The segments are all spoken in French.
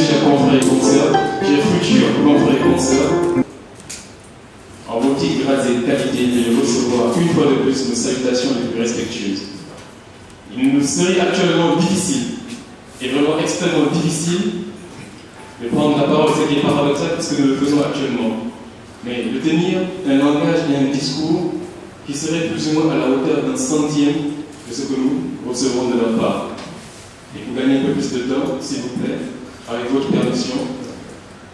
chers confrères et consoeurs, chers futurs confrères et consoeurs, en votre grade et qualité de recevoir une fois de plus nos salutations les plus respectueuses. Il nous serait actuellement difficile, et vraiment extrêmement difficile, de prendre la parole, ce qui est paradoxal puisque nous le faisons actuellement. Mais de tenir un langage et un discours qui serait plus ou moins à la hauteur d'un centième de ce que nous recevrons de leur part. Et pour gagner un peu plus de temps, s'il vous plaît, avec votre permission,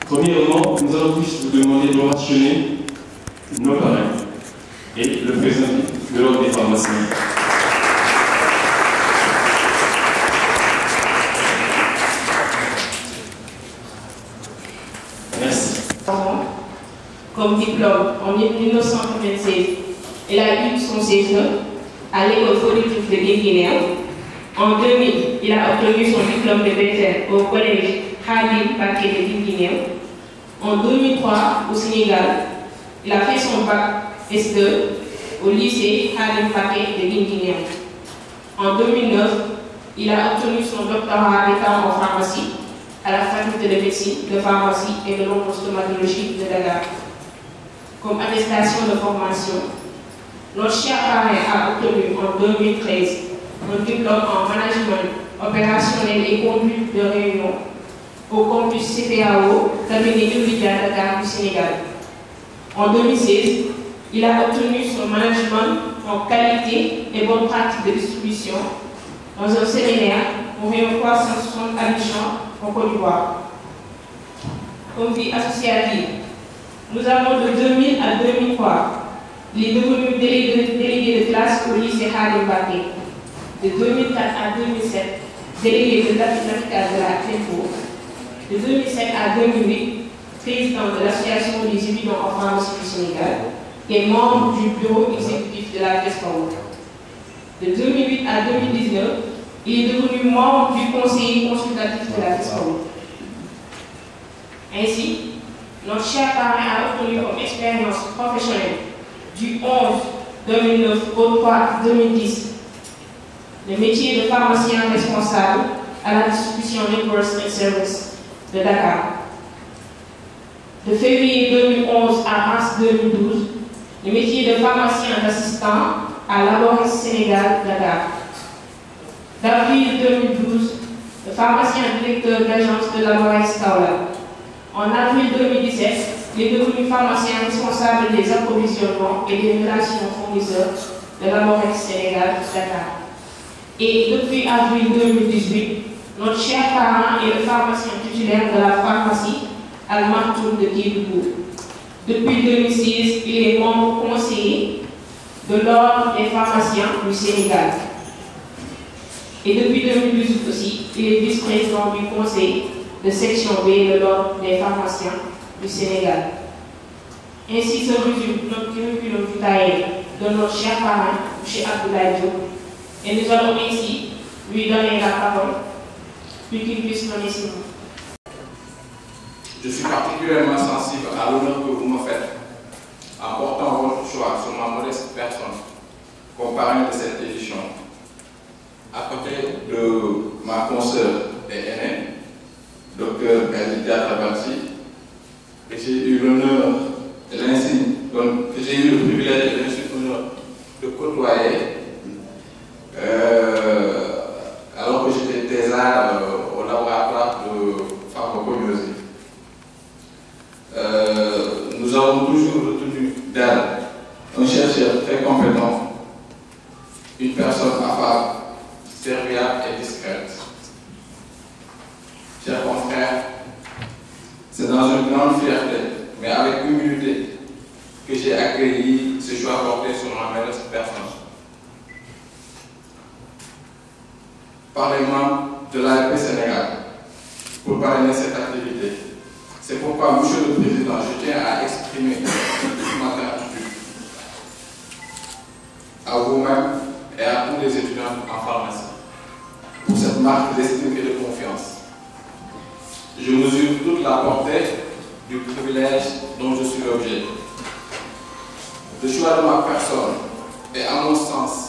premièrement, nous allons tous vous demander de rationner nos parrains et le président de l'ordre des pharmaciens. Merci. Comme diplôme en 1996, elle a eu son séjour à l'école Fodé-Diouf de Guinguinéo. En 2000, il a obtenu son diplôme de BTS au collège Khadim Baké de Guinguinéo. En 2003, au Sénégal, il a fait son bac S2 au lycée Khadim Baké de Guinguinéo. En 2009, il a obtenu son doctorat d'État en pharmacie à la faculté de médecine, de pharmacie et de l'oncostomatologie de Dakar. Comme attestation de formation, notre cher parrain a obtenu en 2013 un diplôme en management opérationnel et conduite de réunion au campus CPAO, cabinet Ubidia Dakar du Sénégal. En 2016, il a obtenu son management en qualité et bonne pratique de distribution dans un séminaire pour 360 habitants en Côte d'Ivoire. Comme vie associative, nous avons de 2000 à 2003, il est devenu délégué de classe au lycée Khadim Baké. De 2004 à 2007, délégué de l'amicale de la FEFO. De 2007 à 2008, président de l'association des étudiants en pharmacie du Sénégal et membre du bureau exécutif de la FESPAO. De 2008 à 2019, il est devenu membre du conseil consultatif de la FESPAO. Ainsi, notre cher parrain a obtenu comme expérience professionnelle du 11-2009 au 3-2010 le métier de pharmacien responsable à la distribution Networks and Services de Dakar. De février 2011 à mars 2012, le métier de pharmacien d'assistant à Laboris Sénégal Dakar. D'avril 2012, le pharmacien directeur d'agence de Laboris Kaola. En avril 2017, il est devenu pharmacien responsable des approvisionnements et des relations fournisseurs de Laboris Sénégal Dakar. Et depuis avril 2018, notre cher parrain est le pharmacien titulaire de la pharmacie Al-Maktoum de Kédougou. Depuis 2006, il est membre conseiller de l'ordre des pharmaciens du Sénégal. Et depuis 2018 aussi, il est vice-président du conseil de section B de l'ordre des pharmaciens du Sénégal. Ainsi se résume notre curriculum vitae de notre cher parrain, M. Abdoulaye Diop. Et nous allons ainsi lui donner la parole, puis qu'il puisse donner ses mots. Je suis particulièrement sensible à l'honneur que vous me faites en portant votre choix sur ma modeste personne comme parrain de cette édition. À côté de ma consoeur et aînée, Dr Gazidja Tabansi, que j'ai eu l'honneur et l'insigne, que j'ai eu le privilège et l'honneur de côtoyer alors que j'étais thésard au laboratoire de pharmacognosie. Nous avons toujours retenu d'elle un chercheur très compétent, une personne affable, serviable et discrète. Chers confrères, c'est dans une grande fierté, mais avec humilité, que j'ai accueilli ce choix porté sur ma modeste personne. Par les membres de l'AFP Sénégal pour parrainer cette activité. C'est pourquoi, Monsieur le Président, je tiens à exprimer ma gratitude à vous-même et à tous les étudiants en pharmacie pour cette marque d'estime et de confiance. Je mesure toute la portée du privilège dont je suis l'objet. Le choix de ma personne est, à mon sens,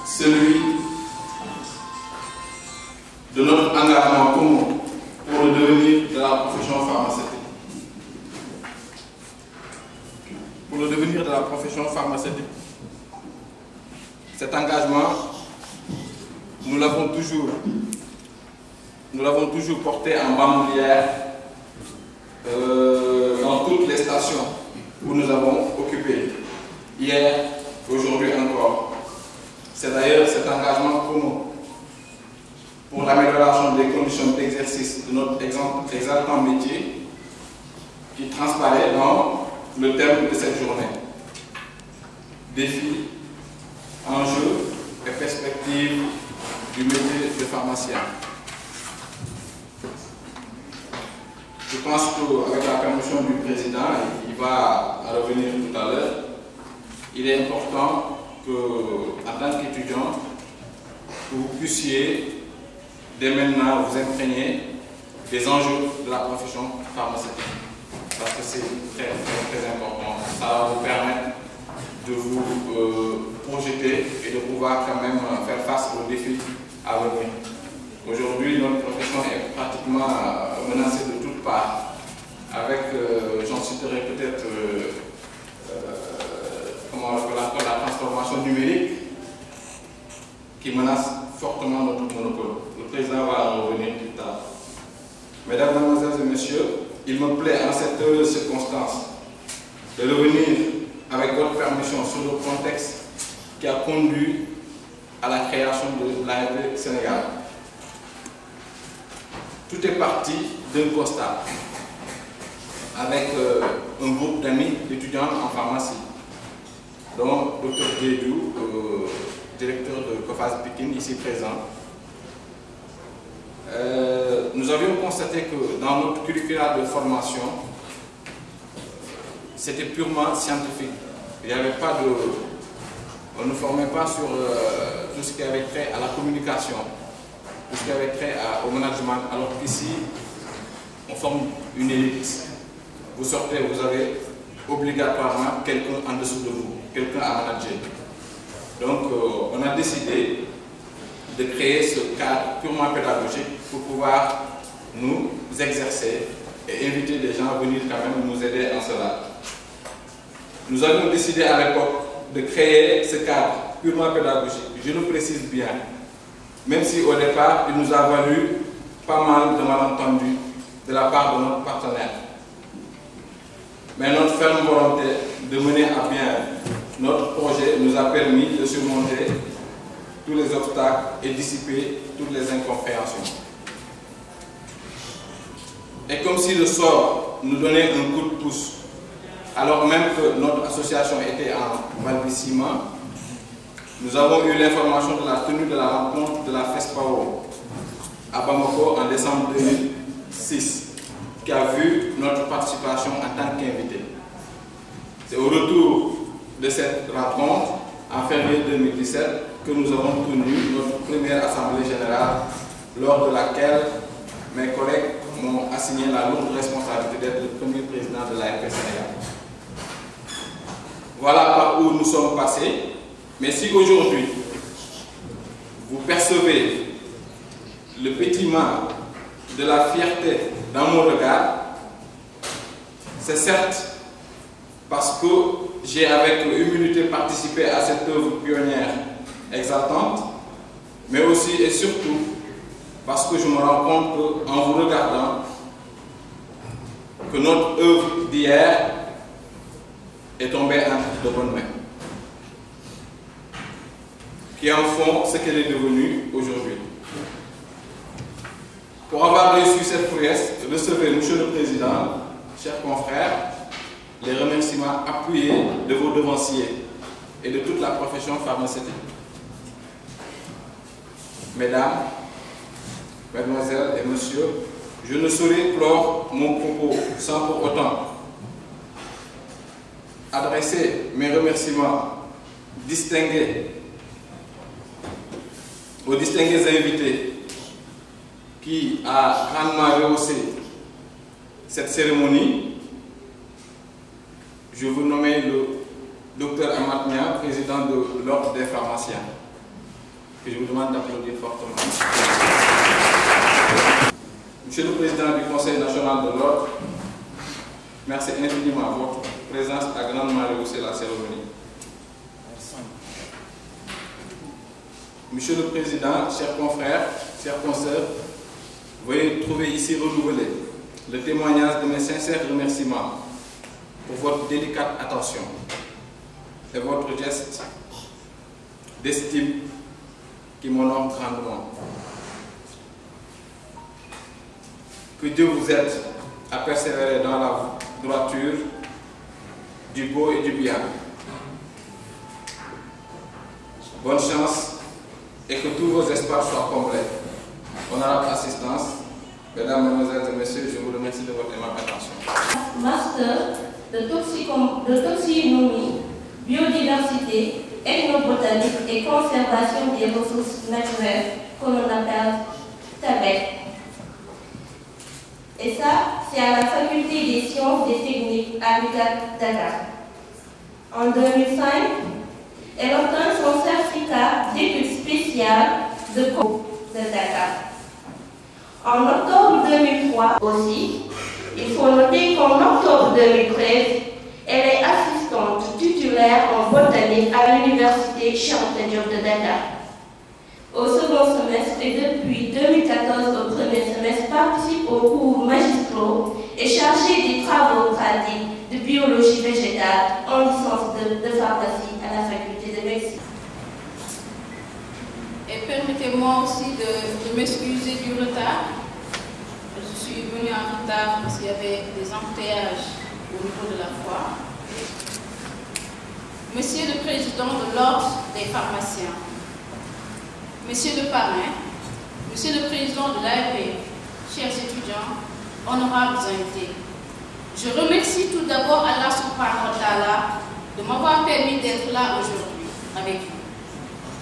celui de notre engagement commun pour le devenir de la profession pharmaceutique. Pour le devenir de la profession pharmaceutique. Cet engagement, nous l'avons toujours porté en bandoulière dans toutes les stations où nous avons occupé, hier, aujourd'hui encore. C'est d'ailleurs cet engagement commun pour l'amélioration des conditions d'exercice de notre exaltant métier qui transparaît dans le thème de cette journée. Défis, enjeux et perspectives du métier de pharmacien. Je pense qu'avec la permission du président, il va revenir tout à l'heure, il est important que, en tant qu'étudiant, que vous puissiez dès maintenant vous imprégner des enjeux de la profession pharmaceutique. Parce que c'est très, très, très important. Ça va vous permettre de vous projeter et de pouvoir quand même faire face aux défis à venir. Aujourd'hui, notre profession est pratiquement menacée de toutes parts. Avec, j'en citerai peut-être, comment on appelle encore, la transformation numérique qui menace fortement notre monopole. Le président va en revenir plus tard. Mesdames, Mademoiselles et Messieurs, il me plaît en cette heureuse circonstance de revenir avec votre permission sur le contexte qui a conduit à la création de l'ARP Sénégal. Tout est parti d'un constat avec un groupe d'amis d'étudiants en pharmacie, dont Dr Diédou, directeur de COFAS Pikine, ici présent. Nous avions constaté que dans notre curricula de formation, c'était purement scientifique. Il n'y avait pas de... On ne formait pas sur tout ce qui avait trait à la communication, tout ce qui avait trait au management, alors qu'ici, on forme une élite. Vous sortez, vous avez obligatoirement quelqu'un en dessous de vous, quelqu'un à manager. Donc, on a décidé de créer ce cadre purement pédagogique pour pouvoir nous exercer et inviter des gens à venir quand même nous aider en cela. Nous avions décidé à l'époque de créer ce cadre purement pédagogique. Je le précise bien, même si au départ, il nous a valu pas mal de malentendus de la part de notre partenaire. Mais notre ferme volonté de mener à bien notre projet nous a permis de surmonter tous les obstacles et dissiper toutes les incompréhensions. Et comme si le sort nous donnait un coup de pouce, alors même que notre association était en balbutiement, nous avons eu l'information de la tenue de la rencontre de la FESPAO à Bamako en décembre 2006, qui a vu notre participation en tant qu'invité. C'est au retour de cette rencontre, en février 2017, que nous avons tenu notre première assemblée générale, lors de laquelle mes collègues m'ont assigné la lourde responsabilité d'être le premier président de l'ARP Sénégal. Voilà par où nous sommes passés, mais si aujourd'hui vous percevez le pétillement de la fierté dans mon regard, c'est certes parce que j'ai avec humilité participé à cette œuvre pionnière exaltante, mais aussi et surtout parce que je me rends compte qu'en vous regardant, que notre œuvre d'hier est tombée entre de bonnes mains, qui en font ce qu'elle est devenue aujourd'hui. Pour avoir réussi cette prouesse, recevez, Monsieur le Président, chers confrères, les remerciements appuyés de vos devanciers et de toute la profession pharmaceutique. Mesdames, Mesdemoiselles et Messieurs, je ne saurais clore mon propos sans pour autant adresser mes remerciements distingués aux distingués invités qui a grandement rehaussé cette cérémonie. Je vous nomme le Dr Amath Niang, président de l'Ordre des pharmaciens, que je vous demande d'applaudir fortement. Monsieur le Président du Conseil national de l'Ordre, merci infiniment. Votre présence a grandement rehaussé la cérémonie. Monsieur le Président, chers confrères, chers consoeurs, veuillez trouver ici renouvelé le témoignage de mes sincères remerciements pour votre délicate attention et votre geste d'estime qui m'honore grandement. Que Dieu vous aide à persévérer dans la droiture du beau et du bien. Bonne chance et que tous vos espoirs soient complets. Honorable assistance, mesdames, mesdemoiselles et messieurs, je vous remercie de votre aimable attention. Master de toxinomie, biodiversité, ethnobotanique et conservation des ressources naturelles, que l'on appelle TABEC. Et ça, c'est à la faculté des sciences et techniques à Dakar. En 2005, elle obtint son certificat d'études spéciales de Dakar. En octobre 2003 aussi, il faut noter qu'en octobre 2013, elle est assistante titulaire en botanique à l'université Cheikh Anta Diop de Dakar. Au second semestre et depuis 2014 au premier semestre, participe aux cours magistraux et chargée des travaux pratiques de biologie végétale en licence de pharmacie à la faculté de médecine. Et permettez-moi aussi de m'excuser du retard. Je suis venue en retard parce qu'il y avait des embouteillages au niveau de la foire. Monsieur le Président de l'Ordre des pharmaciens, Monsieur le parrain, Monsieur le Président de l'AEP, chers étudiants, honorables invités, je remercie tout d'abord Allah subhanahu wa ta'ala de m'avoir permis d'être là aujourd'hui avec vous.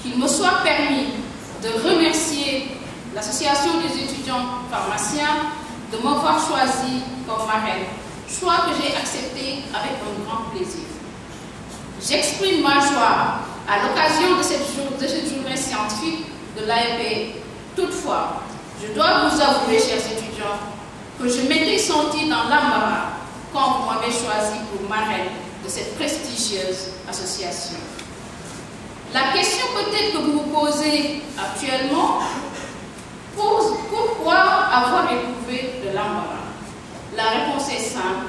Qu'il me soit permis de remercier l'Association des étudiants pharmaciens de m'avoir choisi comme marraine, choix que j'ai accepté avec un grand plaisir. J'exprime ma joie à l'occasion de cette journée scientifique de l'AEP. Toutefois, je dois vous avouer, chers étudiants, que je m'étais senti dans l'embarras quand vous m'avez choisi pour marraine de cette prestigieuse association. La question peut-être que vous vous posez actuellement pose pourquoi avoir éprouvé de l'embarras. La réponse est simple.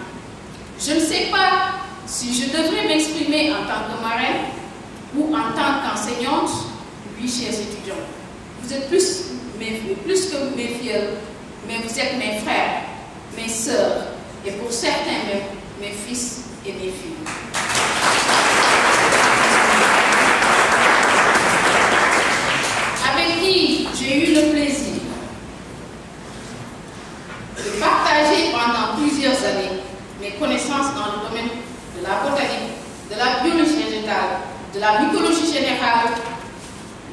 Je ne sais pas si je devrais m'exprimer en tant que marraine ou en tant qu'enseignante. Oui, chers étudiants, vous êtes plus que mes filles, mais vous êtes mes frères, mes sœurs, et pour certains même, mes fils et mes filles. Avec qui j'ai eu le plaisir de partager pendant plusieurs années mes connaissances dans le domaine de la botanique, de la biologie végétale, de la mycologie générale,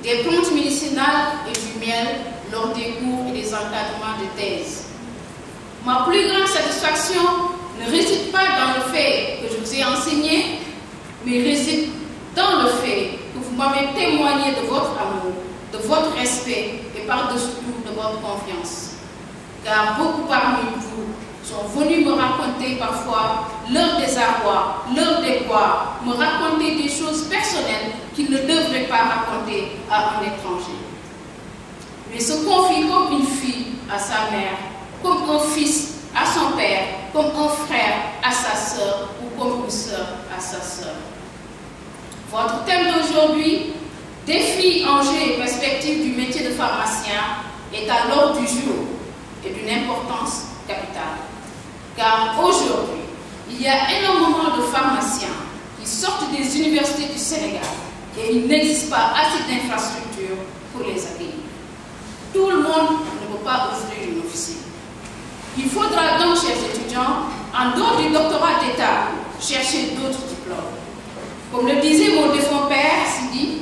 des plantes médicinales et du miel lors des cours et des encadrements de thèse. Ma plus grande satisfaction ne réside pas dans le fait que je vous ai enseigné, mais réside dans le fait que vous m'avez témoigné de votre amour, de votre respect et par-dessus tout de votre confiance. Car beaucoup parmi vous sont venus me raconter parfois leur désarroi, leur déboire, me raconter des choses personnelles qu'ils ne devraient pas raconter à un étranger. Mais se confie comme une fille à sa mère, comme un fils à son père, comme un frère à sa sœur ou comme une sœur à sa sœur. Votre thème d'aujourd'hui, défis, enjeux et perspectives du métier de pharmacien, est à l'ordre du jour et d'une importance capitale. Car aujourd'hui, il y a énormément de pharmaciens qui sortent des universités du Sénégal et il n'existe pas assez d'infrastructures pour les accueillir. Tout le monde ne peut pas offrir une officine. Il faudra donc, chers étudiants, en dehors du doctorat d'État, chercher d'autres diplômes. Comme le disait mon défunt père, Sidi,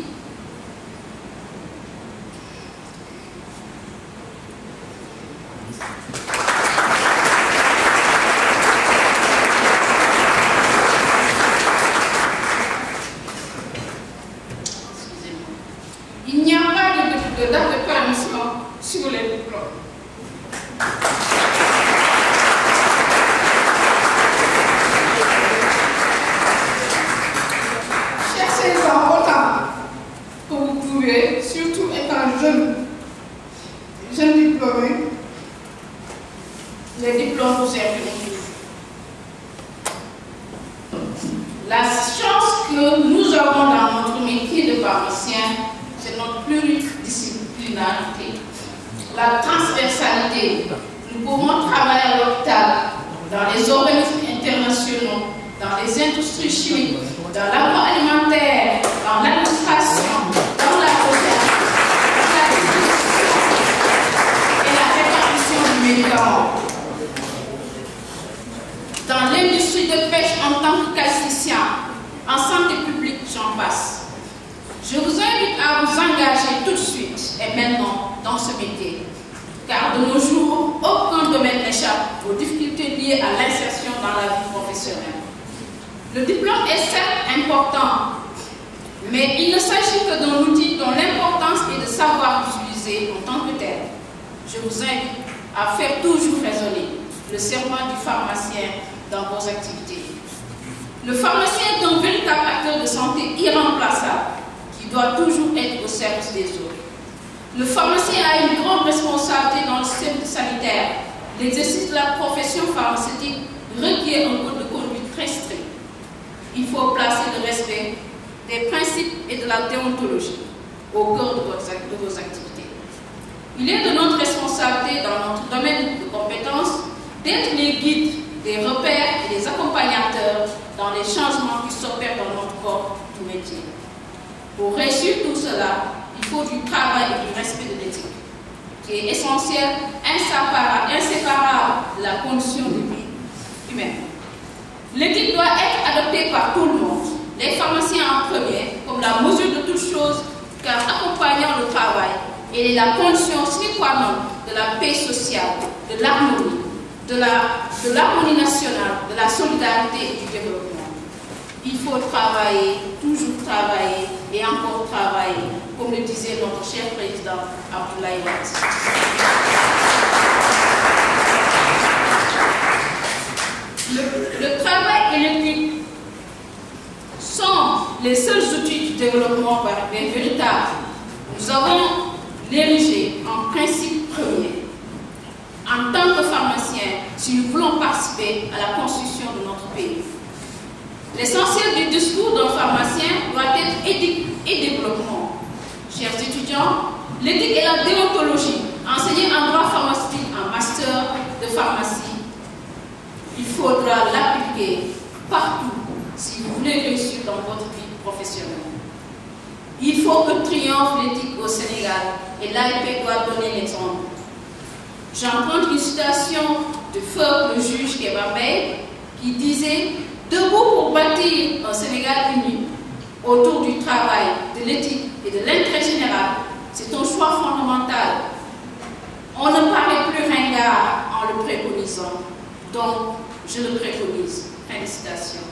il n'y a pas de date de permission sur les diplômes. les diplômes pour certains. La chance que nous avons dans notre métier de pharmacien, c'est notre pluridisciplinarité, la transversalité. Nous pouvons travailler à l'hôpital, dans les organismes internationaux, dans les industries chimiques, dans l'agroalimentaire, dans l'administration, dans la recherche, la distribution et la répartition du médicament. Dans l'industrie de pêche en tant que qualificien, en santé publique, j'en passe. Je vous invite à vous engager tout de suite et maintenant dans ce métier. Car de nos jours, aucun domaine n'échappe aux difficultés liées à l'insertion dans la vie professionnelle. Le diplôme est certes important, mais il ne s'agit que d'un outil dont l'importance est de savoir l'utiliser en tant que tel. Je vous invite à faire toujours résonner le serment du pharmacien dans vos activités. Le pharmacien est un véritable acteur de santé irremplaçable qui doit toujours être au service des autres. Le pharmacien a une grande responsabilité dans le système sanitaire. L'exercice de la profession pharmaceutique requiert un code de conduite très strict. Il faut placer le respect des principes et de la déontologie au cœur de vos activités. Il est de notre responsabilité dans notre domaine de compétences d'être les guides, des repères et des accompagnateurs dans les changements qui s'opèrent dans notre corps du métier. Pour réussir tout cela, il faut du travail et du respect de l'éthique, qui est essentiel, inséparable de la condition de vie humaine. L'éthique doit être adoptée par tout le monde, les pharmaciens en premier, comme la mesure de toute chose, car accompagnant le travail, elle est la condition sine qua non de la paix sociale, de l'harmonie, de l'harmonie nationale, de la solidarité et du développement. Il faut travailler, toujours travailler et encore travailler, comme le disait notre cher président Abdoulaye Wade. Le travail et l'éthique sont les seuls outils du développement véritable. Nous avons l'érigé en principe premier. En tant que pharmacien, si nous voulons participer à la construction de notre pays. L'essentiel du discours d'un pharmacien doit être éthique et développement. Chers étudiants, l'éthique et la déontologie, enseignée en droit pharmaceutique en master de pharmacie, il faudra l'appliquer partout si vous voulez réussir dans votre vie professionnelle. Il faut que triomphe l'éthique au Sénégal et l'AIP doit donner l'exemple. J'emprunte une citation de feu le juge Kéba Bey qui disait « Debout pour bâtir un Sénégal uni autour du travail, de l'éthique et de l'intérêt général, c'est un choix fondamental. On ne paraît plus ringard en le préconisant, donc je le préconise. » Fin de citation.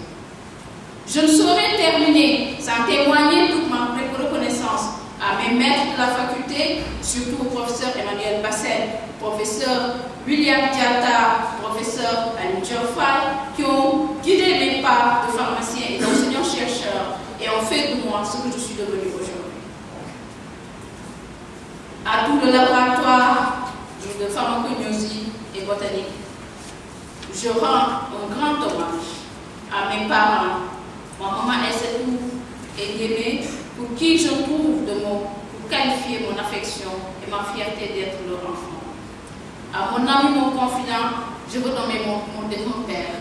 Je ne saurais terminer sans témoigner toute ma reconnaissance à mes maîtres de la faculté, surtout au professeur Emmanuel Bassel, professeur William Diatta, professeur Annie Diofal, qui ont guidé mes pas de pharmacien et d'enseignant-chercheur et ont fait de moi ce que je suis devenue aujourd'hui. À tout le laboratoire de pharmacognosie et botanique, je rends un grand hommage à mes parents, ma maman Essetou et Guémé, pour qui je trouve de mots pour qualifier mon affection et ma fierté d'être leur enfant. À mon ami, mon confident, je veux nommer mon défunt père.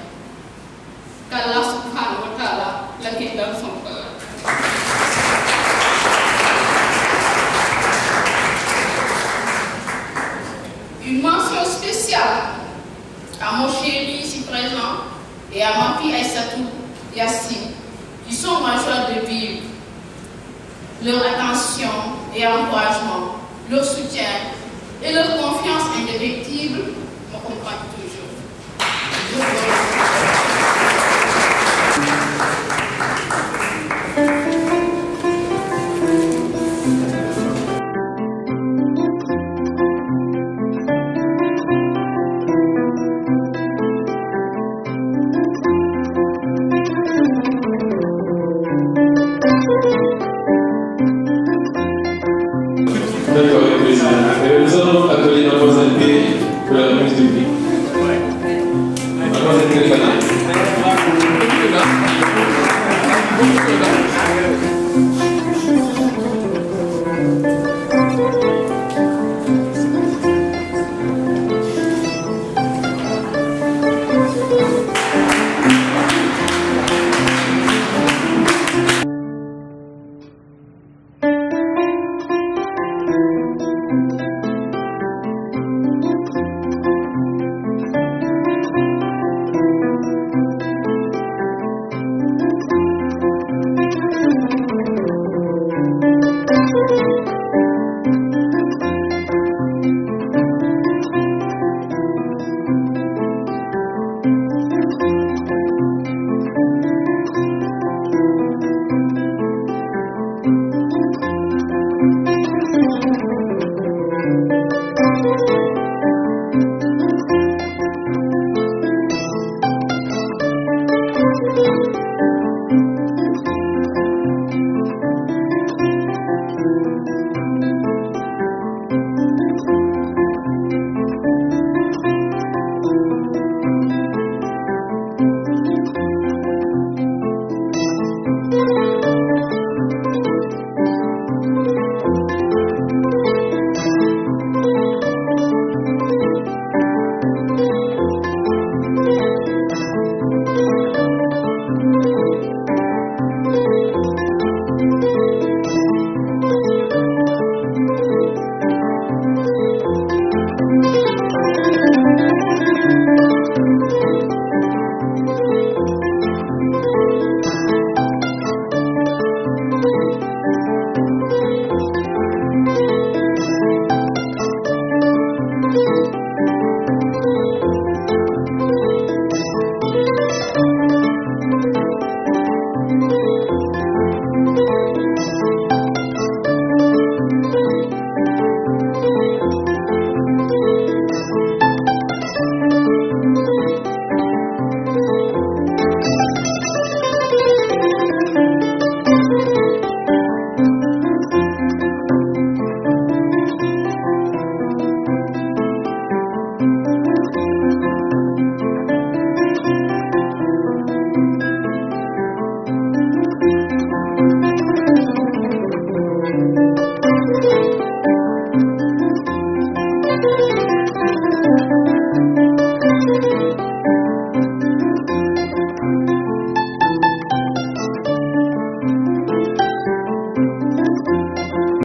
Qu'Allah subhanahu wa ta'ala l'accueille dans son cœur. Une mention spéciale à mon chéri ici présent et à ma fille Aïssatou Yassine, qui sont ma joie de vivre. Leur attention et encouragement, leur soutien et leur confiance indéfectible m'accompagnent toujours. Je vous D'accord, avec plaisir. Nous allons appeler Mademoiselle B pour la remise du prix. Mademoiselle Stéphanie.